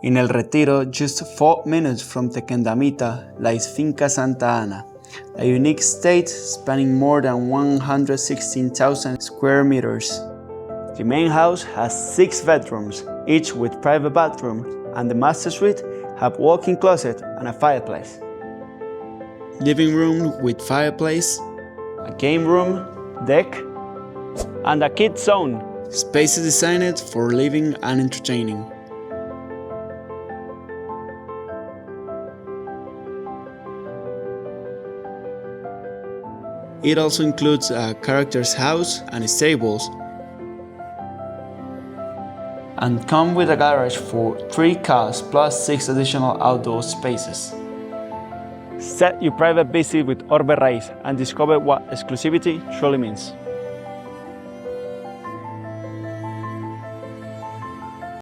In El Retiro, just 4 minutes from Tequendamita, lies Finca Santa Ana, a unique estate spanning more than 116,000 square meters. The main house has 6 bedrooms, each with private bathrooms, and the master suite have walk-in closet and a fireplace. Living room with fireplace, a game room, deck, and a kids zone. Space is designed for living and entertaining. It also includes a character's house and stables, and come with a garage for 3 cars plus 6 additional outdoor spaces. Set your private visit with Orbe Raíz and discover what exclusivity truly means.